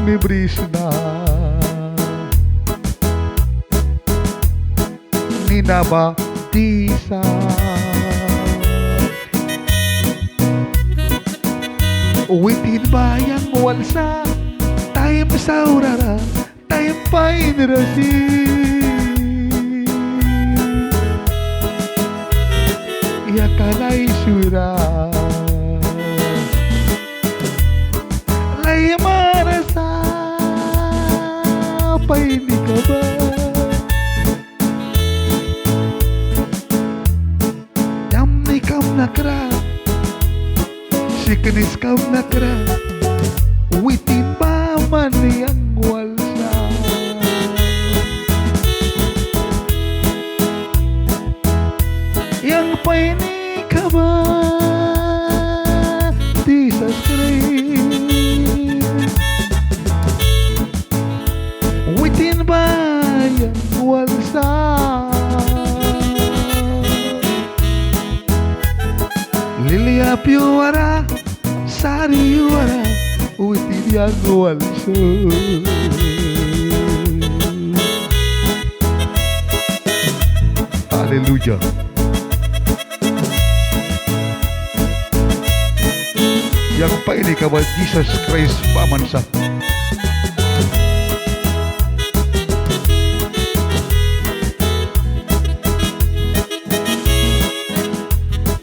ni brisna ni naba disa Witin bayang walsa tayem saurara tayem pain rasi ya kalai sura lay marasa pain ka ba yam ni kam nakra Sikenis kau nakra Witin paman yang walsa Yang paini ka ba Di sa screen Witin ba yang walsa Lilia piwara Sari wara Witin yang walsa Haleluya Yang pa ini kawan Jesus Christ pamansa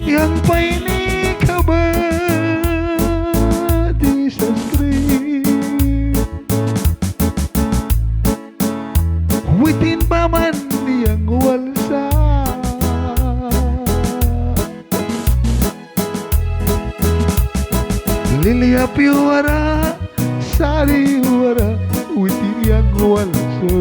Yang pa ini kawan Jesus Christ Witin paman yang walsa Lilia piwara Sari wara Witin yang walsa